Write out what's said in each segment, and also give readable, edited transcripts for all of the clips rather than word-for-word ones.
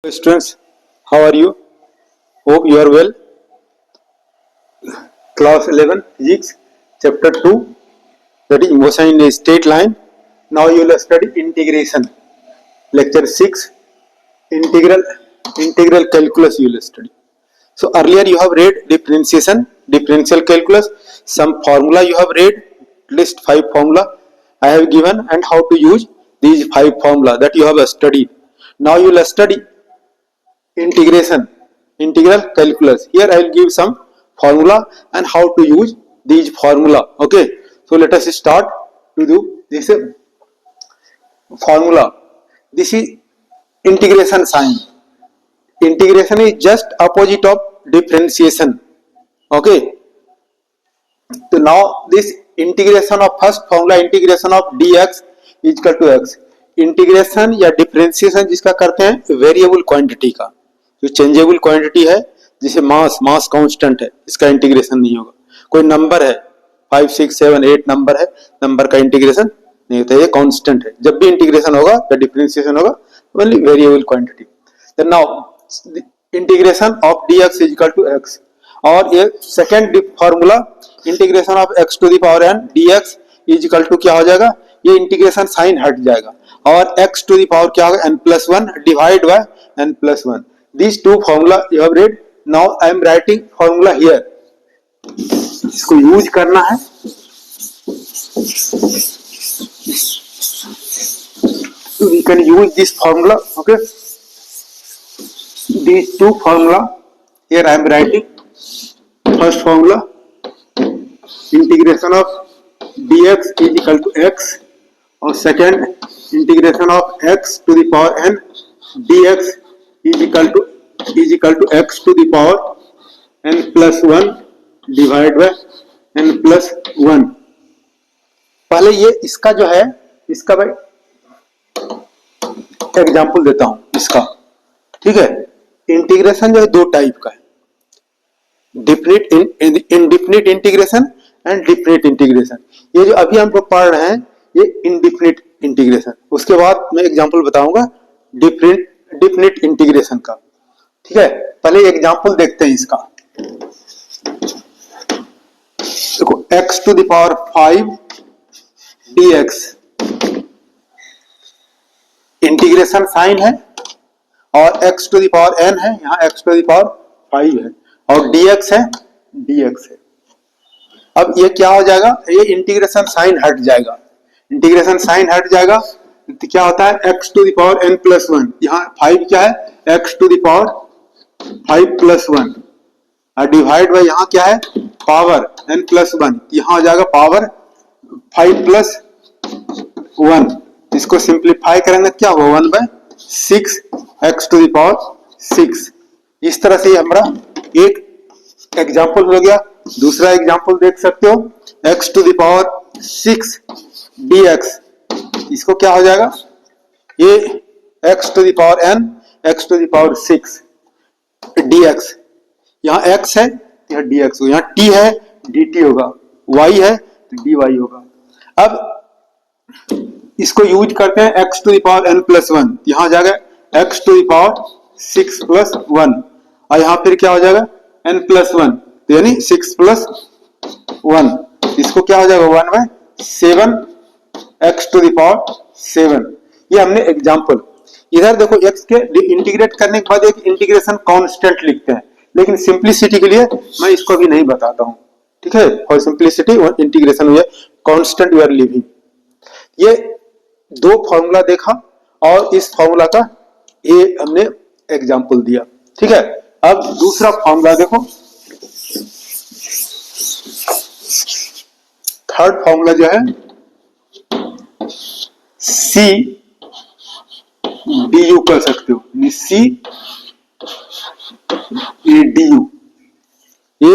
Students, how are you? Hope you are well. Class 11 Physics, Chapter 2, that is motion in a straight line. Now you will study integration. Lecture 6, integral calculus you will study. So earlier you have read differentiation, differential calculus, some formula you have read, list 5 formula I have given and how to use these 5 formula that you have studied. Now you will study integral calculus. Here I will give some formula and how to use these formula. Okay, so let us start to do this formula. This is integration sign. Integration is just opposite of differentiation. Okay, so now this integration of first formula, integration of dx is equal to x. Integration या differentiation जिसका करते हैं variable quantity का, जो changeable quantity है, जिसे mass constant है, इसका इंटीग्रेशन नहीं होगा. कोई नंबर है 5 6 7 8 नंबर है, नंबर का इंटीग्रेशन नहीं होता, ये कांस्टेंट है. जब भी इंटीग्रेशन होगा या डिफरेंशिएशन होगा only variable quantity. Then now integration of dx is equal to x. और ये second formula integration of x to the power n dx is equal to क्या हो जाएगा, ये इंटीग्रेशन साइन हट जाएगा और x टू द पावर क्या होगा n+1 divide by n+1. These two formula you have read. Now I am writing formula here. इसको यूज करना है. So we can use this formula. Okay. These two formula here I am writing. First formula integration of dx is equal to x और second integration of x to the power n dx is equal to x to the power n+1 divide by n+1. पहले ये इसका जो है, इसका भाई example देता हूं इसका. ठीक है, इंटीग्रेशन जो है दो टाइप का है, indefinite integration and definite integration. ये जो अभी हम लोग पढ़ रहे हैं ये इनडिफिनिट इंटीग्रेशन. उसके बाद मैं एग्जांपल बताऊंगा डिफिनिट इंटीग्रेशन का. ठीक है, पहले एग्जांपल देखते हैं इसका. देखो x to the power 5 dx integration sign है और x to the power n है, यहाँ x टू द पावर 5 है और dx है. अब ये क्या हो जाएगा, ये इंटीग्रेशन साइन हट जाएगा. इंटीग्रेशन साइन हट जाएगा तो क्या होता है x to the power n+1. यहाँ 5 क्या है x टू द पावर 5+1 और डिवाइड बाय यहाँ क्या है पावर n+1. यहाँ हो जाएगा पावर 5+1. इसको सिंप्लीफाई करेंगे क्या होगा 1/6 x टू द पावर 6. इस तरह से हमारा एक एग्जाम्पल हो गया. दूसरा एग्जाम्पल देख सकते हो x to the power 6 dx. इसको क्या हो जाएगा, ये x to the power n x to the power 6 dx. यहाँ x है यहाँ dx होगा, यहाँ t है dt होगा, y है तो dy होगा. अब इसको यूज करते हैं x to the power n+1. यहाँ जाएगा x टू द पावर 6+1 और यहाँ फिर क्या हो जाएगा n+1 तो यानी 6+1. इसको क्या हो जाएगा 1/7 x टू द पावर 7. ये हमने एग्जांपल. इधर देखो x के इंटीग्रेट करने के बाद एक इंटीग्रेशन कांस्टेंट लिखते हैं, लेकिन सिंपलिसिटी के लिए मैं इसको भी नहीं बताता हूं. ठीक है, फॉर सिंपलिसिटी इंटीग्रेशन हुआ कांस्टेंट वी आर लिविंग. ये दो फॉर्मूला देखा और इस फॉर्मूला का ये हमने एग्जांपल दिया. ठीक है, अब दूसरा फॉर्मूला देखो. थर्ड फॉर्मूला जो है c du कर सकते हो, c du. ये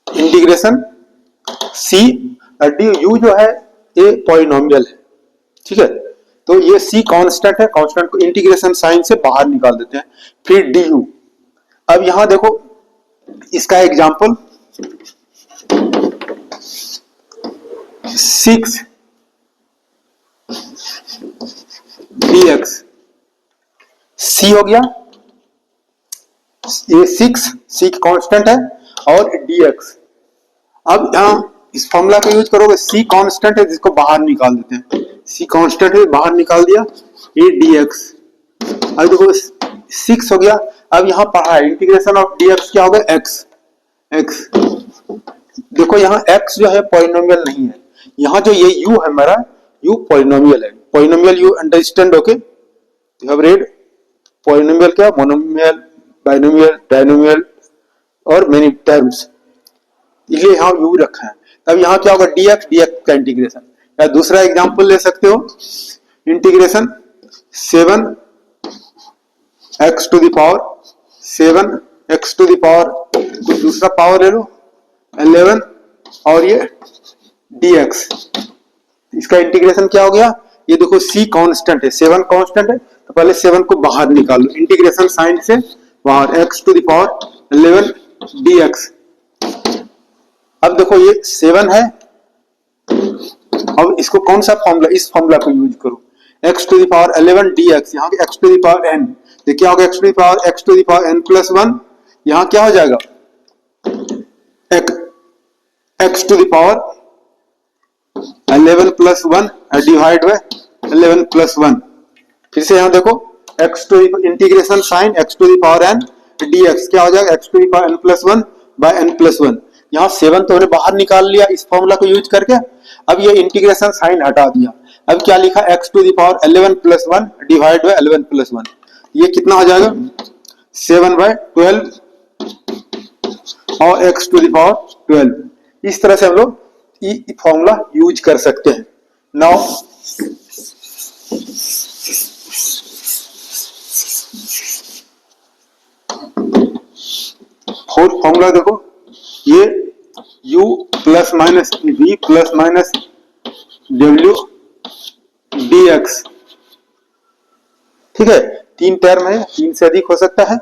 इंटीग्रेशन c du जो है ये पॉलिनोमियल है. ठीक है, तो ये c कांस्टेंट है, कांस्टेंट को इंटीग्रेशन साइन से बाहर निकाल देते हैं. फिर du. अब यहां देखो इसका एग्जांपल 6 dx सी हो गया, ये 6 कांस्टेंट है, और dx। अब यहाँ इस फॉर्मूला को यूज करोगे, c कांस्टेंट है जिसको बाहर निकाल देते हैं, c कांस्टेंट है बाहर निकाल दिया, ये dx। अब देखो 6 हो गया। अब यहाँ पढ़ा है इंटीग्रेशन ऑफ dx क्या होगा, x। देखो यहाँ x जो है पॉलिनोमियल नहीं है, यहाँ जो ये u है हमारा, u पॉलिनोमियल है। Polynomial you understand, okay, you have red. Polynomial क्या, मोनोमियल, बाइनोमियल, ट्राइनोमियल और मेनी टर्म्स, इसलिए यहाँ u रखा है। तब यहाँ क्या होगा, dx का इंटीग्रेशन। या दूसरा एग्जांपल ले सकते हो, integration 7x to the power 7x to the power, कुछ दूसरा पावर ले लो 11, और ये dx। इसका इंटीग्रेशन क्या हो गया, ये देखो c कांस्टेंट है, 7 कांस्टेंट है, तो पहले 7 को बाहर निकाल लो, इंटीग्रेशन साइन से बाहर, x to the power 11 dx। अब देखो ये 7 है, अब इसको कौन सा फॉर्मूला, इस फॉर्मूला को यूज करो, x to the power 11 dx, यहाँ x to the power n, तो क्या होगा x to the power n plus 1, यहाँ क्या हो जाएगा x to the power 11 plus 1 divide by 11 plus 1। फिर से यहाँ देखो x to integration sign x to the power n dx, क्या हो जाएगा x to the power n plus 1 by n plus 1। यहाँ 7 तो हमने बाहर निकाल लिया इस फॉर्मूला को यूज करके। अब ये इंटीग्रेशन साइन हटा दिया, अब क्या लिखा, x to the power 11 plus 1 divide by 11 plus 1, ये कितना हो जाएगा 7/12 और x टू द पावर 12। इस तरह से हम लोग ये फॉर्मूला यूज कर सकते हैं। नाउ फोर्थ फॉर्मूला देखो, ये u plus minus v plus minus w dx, ठीक है, 3 टर्म है, 3 से अधिक हो सकता है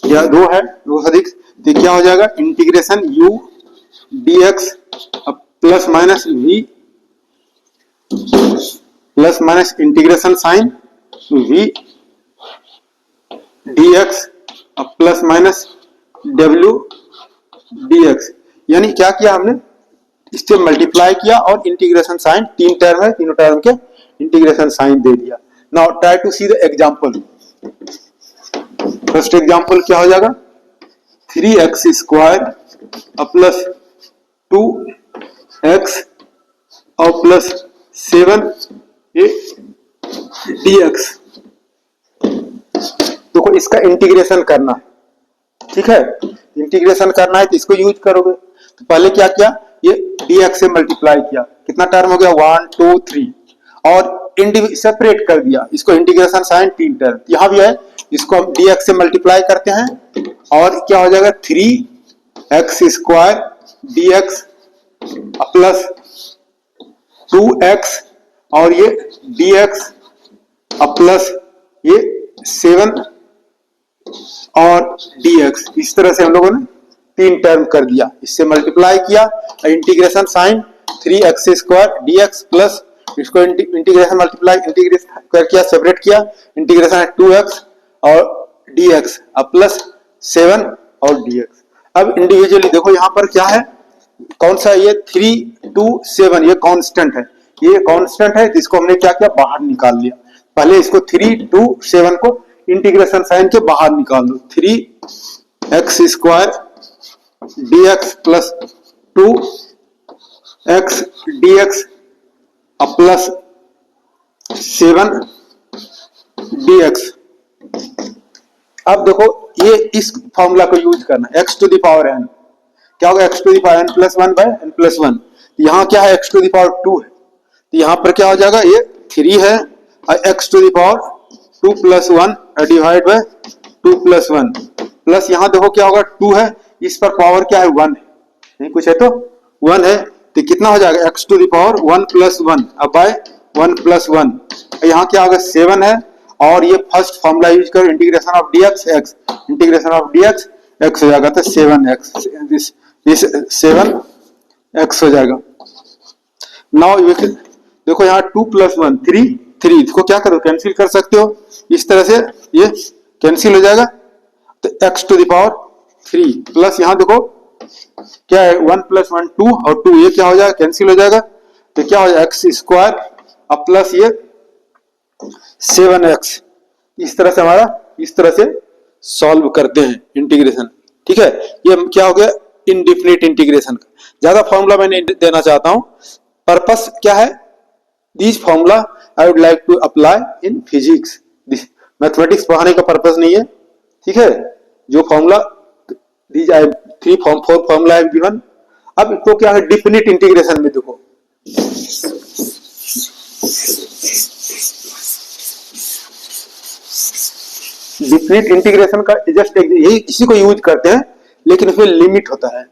या 2 है, 2 से अधिक, तो क्या हो जाएगा integration u dx plus minus v plus minus integration sign v dx plus minus w dx। यानी क्या किया हमने, इससे मल्टीप्लाई किया और इंटीग्रेशन साइन, 3 टर्म है, तीनों टर्म के इंटीग्रेशन साइन दे दिया। Now try to see the example. First example क्या हो जाएगा, 3x स्क्वायर प्लस 2x और प्लस 7 dx। देखो इसका इंटीग्रेशन करना है, ठीक है, इंटीग्रेशन करना है तो इसको यूज करोगे। तो पहले क्या किया, ये dx से मल्टीप्लाई किया, कितना टर्म हो गया 1 2 3, और सेपरेट कर दिया इसको, इंटीग्रेशन साइन 3 टर्म यहां भी है, इसको हम dx से मल्टीप्लाई करते हैं और क्या हो जाएगा 3x square dx plus 2x और ये dx प्लस ये 7 और dx। इस तरह से हम लोगों ने 3 टर्म कर दिया, इससे मल्टीप्लाई किया, integration sign 3x square dx plus इसको इंटीग्रेशन मल्टीप्लाई इंटीग्रेशन कर किया, सेपरेट किया, इंटीग्रेशन है 2x और dx प्लस 7 और dx। अब इंडिविजुअली देखो यहाँ पर क्या है, कौन सा, ये 3 2 7, ये कांस्टेंट है, ये कांस्टेंट है, जिसको हमने क्या किया बाहर निकाल लिया। पहले इसको 3 2 7 को इंटीग्रेशन साइन के बाहर निकाल दो, 3x square dx plus 2x dx plus 7 dx। अब देखो ये इस फॉर्मूला को यूज करना, x to the power n, क्या होगा x to the power n plus 1 by n plus 1। यहाँ क्या है x टू द पावर 2 है, तो यहाँ पर क्या हो जाएगा, ये 3 है और x to the power 2 plus 1 divide by 2 plus 1, plus यहाँ देखो क्या होगा 2 है, इस पर पावर क्या है 1 है, नहीं कुछ है तो 1 है, तो कितना हो जाएगा x to the power 1 plus 1 अब बाय 1 प्लस 1। यहाँ क्या होगा 7 है, और ये फर्स्ट फॉर्मूला यूज करो, integration of dx x, integration of dx x हो जाएगा तो 7x, दिस 7x हो जाएगा। नाउ देखो यहाँ 2 प्लस 1 3, इसको क्या करो कैंसिल कर सकते हो, इस तरह से ये कैंसिल हो जाएगा, तो x to the power 3 plus यहाँ देखो क्या है 1 प्लस 1 2 और 2 ये क्या हो जाएगा कैंसिल हो जाएगा, तो क्या हो जाएगा एक्स स्क्वायर अब प्लस ये 7x। इस तरह से हमारा इस तरह से सॉल्व करते हैं इंटीग्रेशन। ठीक है, ये क्या हो गया इनडिफिनिट इंटीग्रेशन का। ज्यादा फॉर्मूला मैं नहीं देना चाहता हूं, पर्पस क्या है, this formula I would like to apply in physics, mathematics पढ़ाने का पर्पस नहीं है। ठीक है, जो formula these I 4 formula I given. अब इसको क्या है डिफिनिट इंटीग्रेशन में देखो, डिफिनिट इंटीग्रेशन का जस्ट यही इसी को यूज करते हैं, लेकिन उसमें लिमिट होता है।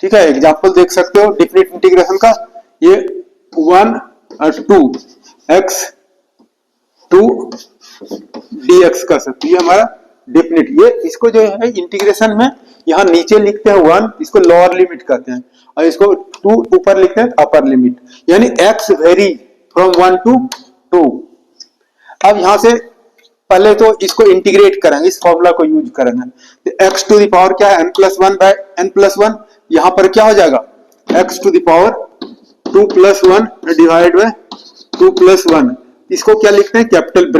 ठीक है, एग्जांपल देख सकते हो डिफिनिट इंटीग्रेशन का, ये 1 और 2 x 2 dx का सकते, ये हमारा डिफिनिट। ये इसको जो है इंटीग्रेशन में यहाँ नीचे लिखते हैं 1, इसको लोअर लिमिट कहते हैं, और इसको 2 ऊपर लिखते हैं अपर लिमिट, यानी x वेरी फ्रॉम 1 to 2। अब यहां से पहले तो इसको इंटीग्रेट करेंगे, इस फॉर्मूला को यूज करेंगे, तो x टू द पावर क्या है n+1 बाय n+1, यहां पर क्या हो जाएगा x to the power 2+1 divide by 2+1, इसको क्या लिखते हैं कैपिटल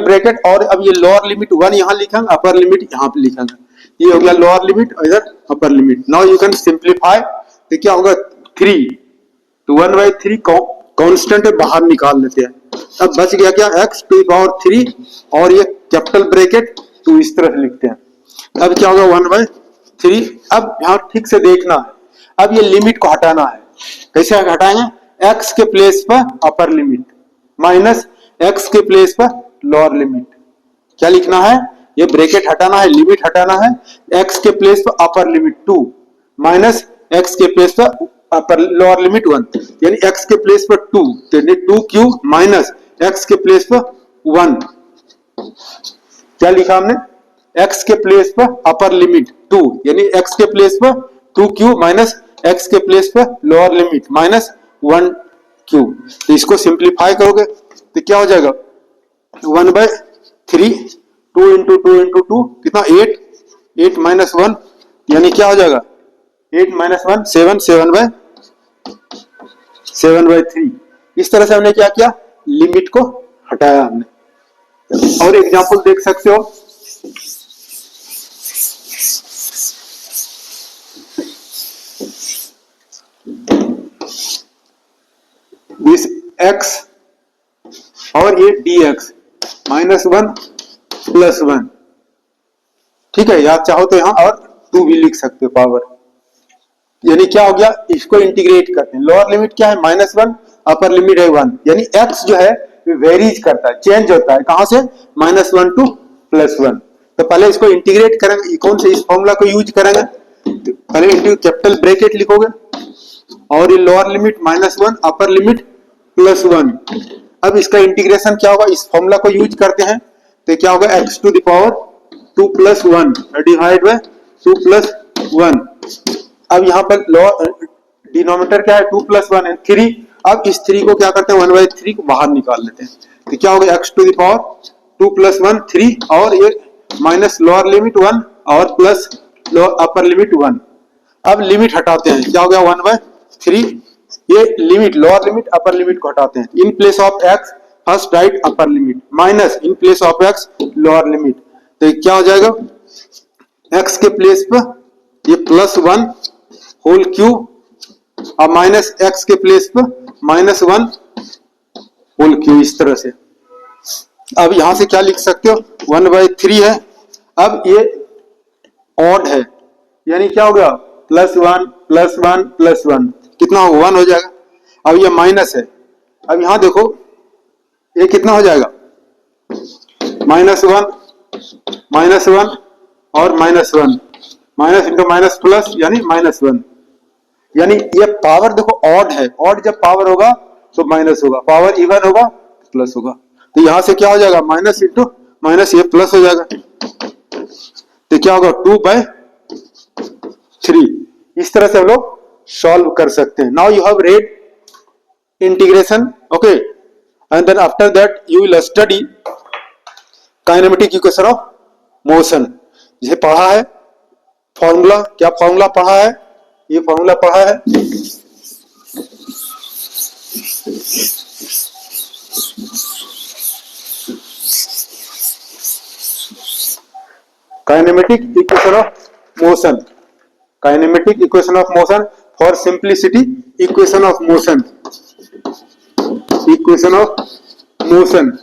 ब्रैकेट, और अब ये लोअर लिमिट 1 यहां लिखेंगे, अपर लिमिट यहां पे लिखेंगे, ये हो गया लोअर लिमिट और इधर upper limit. Now you can simplify, तो क्या होगा 3, तो 1/3 कांस्टेंट बाहर निकाल लेते हैं। अब बच गया क्या x टू द पावर 3 और ये कैपिटल ब्रैकेट 2 इस तरह से लिखते हैं। अब क्या होगा 1/3। अब यहां ठीक से देखना है, अब ये लिमिट को हटाना है, कैसे हटाएंगे, x के प्लेस पर अपर लिमिट माइनस x के प्लेस पर लोअर लिमिट, क्या लिखना है, ये ब्रैकेट हटाना है, लिमिट हटाना है, x के प्लेस पर अपर लिमिट 2 माइनस x के प्लेस पर अपर लोअर लिमिट 1, यानी x के प्लेस पर 2, यानी 2 क्यूब माइनस x के प्लेस पर 1, क्या लिखा हमने, x के प्लेस पर अपर लिमिट 2, यानी x के प्लेस पर 2 क्यूब माइनस x के प्लेस पर लोअर लिमिट माइनस 1 क्यूब। तो इसको सिंप्लीफाई करोगे तो क्या हो जाएगा 1/3, 2 इंटू 2 इंटू 2 कितना 8 माइनस 1, यानी क्या हो जाएगा 8 माइनस 1 7/3। इस तरह से हमने क्या किया, लिमिट को हटाया हमने। और एग्जांपल देख सकते हो, दिस x और ये dx -1 +1, ठीक है, या चाहो तो यहां और 2 भी लिख सकते हो पावर, यानी क्या हो गया, इसको इंटीग्रेट करते हैं। लोअर लिमिट क्या है -1, अपर लिमिट है 1, यानी x जो है वेरीज करता है, चेंज होता है, कहां से -1 to +1। तो पहले इसको इंटीग्रेट करेंगे, कौन से इस फॉर्मूला को यूज करेंगे, तो पहले इंटू कैपिटल ब्रैकेट लिखोगे और ये लोअर लिमिट -1 अपर लिमिट +1। अब इसका इंटीग्रेशन क्या होगा, इस फॉर्मूला को यूज करते हैं, तो क्या होगा x to the power 2 + 1 divide by 2 + 1। अब यहाँ पर डिनोमिनेटर क्या है 2 + 1 है 3। अब इस 3 को क्या करते हैं 1/3 को बाहर निकाल लेते हैं, तो क्या होगा x टू द पावर 2 + 1 3 और ये माइनस लोअर लिमिट 1 और प्लस अपर लिमिट 1। अब लिमिट हटाते हैं, क्या हो गया 1/3, ये limit lower limit upper limit को हटाते हैं, in place of x first right upper limit minus in place of x lower limit, तो क्या हो जाएगा x के प्लेस पर ये +1 होल क्यूब और माइनस x के प्लेस पर -1 होल क्यूब, इस तरह से। अब यहां से क्या लिख सकते हो 1/3 है। अब ये ऑड है, यानी क्या हो गया +1 +1 +1 कितना होगा 1 हो जाएगा। अब ये माइनस है, अब यहां देखो ये कितना हो जाएगा -1 और -1 माइनस इंटू माइनस प्लस यानी -1, यानी ये पावर देखो ऑड है, ऑड जब पावर होगा तो माइनस होगा, पावर इवन होगा प्लस होगा, तो यहां से क्या हो जाएगा माइनस इंटू माइनस ये प्लस हो जाएगा, तो क्या होगा 2/3। इस तरह से हम लोग सॉल्व कर सकते हैं। Now you have read integration, okay, and then after that you will study kinematic equation of motion जिसे पढ़ा है, फॉर्मूला, क्या फॉर्मूला पढ़ा है, ये फॉर्मूला पढ़ा है, kinematic equation of motion, kinematic equation of motion, for simplicity equation of motion, equation of motion,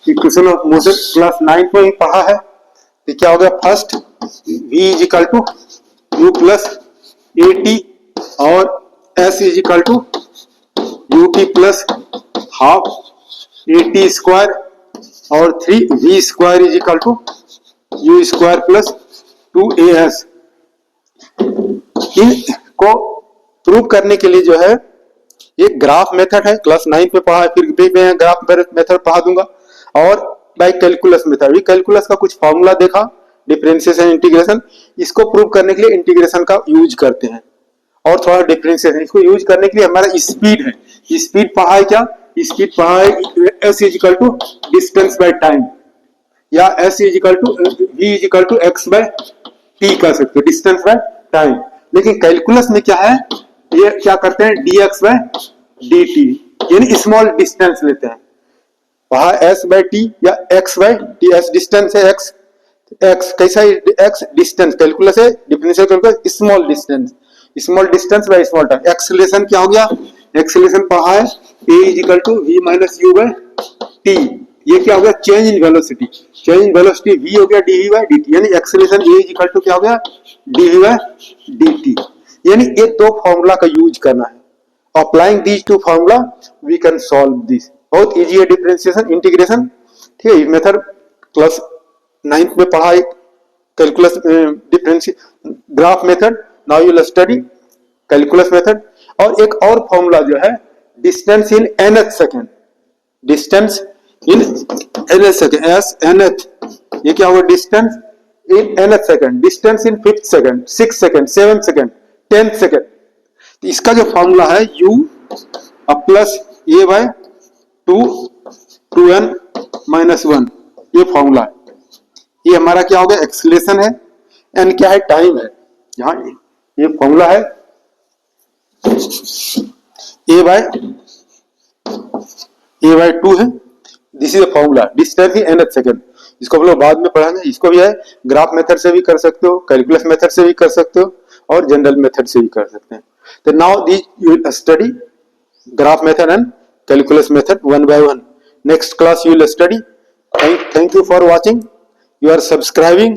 equation of motion class 9 में ही पढ़ा है। तो क्या हो गया, first v is equal to u plus a t और s is equal to u t plus half a t square और 3v square is equal to u square plus 2as। इनको प्रूव करने के लिए जो है ये ग्राफ मेथड है, क्लास 9 में पढ़ा है, फिर भी मैं ग्राफ मेथड पढ़ा दूंगा, और बाय कैलकुलस मेथड भी कैलकुलस का कुछ फार्मूला देखा, डिफरेंशिएशन इंटीग्रेशन, इसको प्रूव करने के लिए इंटीग्रेशन का यूज करते हैं, और थोड़ा डिफरेंशिएशन, इसको यूज करने के लिए हमारा स्पीड है, स्पीड पढ़ा है, क्या स्पीड पढ़ा है, S is equal to distance by time, या S is equal to V is equal to X by T कर सकते हो, डिस्टेंस बाय टाइम। लेकिन कैलकुलस में क्या है, ये क्या करते हैं, dx बाय dt, यानी स्मॉल डिस्टेंस लेते हैं, वहां s बाय t या x by t, s distance है, x x कैसा है, x डिस्टेंस, कैलकुलस है, differential calculus small distance, small distance by small time. Acceleration क्या हो गया, एक्सेलरेशन पढ़ा है, a is equal to v minus u by t, ये क्या हो गया, change in velocity, change in velocity v हो गया dv बाय dt, यानी acceleration a is equal to क्या हो गया, dv बाय dt, यानी ये दो फॉर्मूला का यूज करना है। Applying these two formula we can solve this, बहुत इजी है डिफरेंशिएशन इंटीग्रेशन, ठीक है। मेथड क्लास 9th में पढ़ा है, calculus differential graph method, now you will study calculus method. और एक और फॉर्मूला जो है, distance in nth second, distance in nth second, s nth, ये क्या होगा, distance in nth second, distance in 5th second, 6th second, 7th second, 10th second. तो इसका जो फॉर्मूला है u प्लस ए बाय 2n माइनस 1, ये फॉर्मूला है, ये हमारा क्या हो गया, एक्सेलरेशन है, n क्या है, टाइम है, यहाँ ये फॉर्मूला है, a बाय 2 है, this is the formula, distance in nth second, इसको हम लोग बाद में पढ़ाएंगे, इसको भी है ग्राफ मेथड से भी कर सकते हो, कैलकुलस मेथड से भी कर सकते हो, और जनरल मेथड से भी कर सकते हैं। तो now the you will study graph method and calculus method one by one. Next class you will study. Thank you for watching. You are subscribing,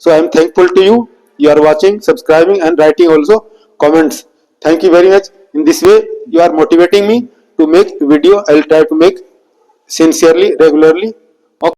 so I am thankful to you. You are watching, subscribing and writing also comments. Thank you very much. In this way you are motivating me to make video. I will try to make sincerely, regularly.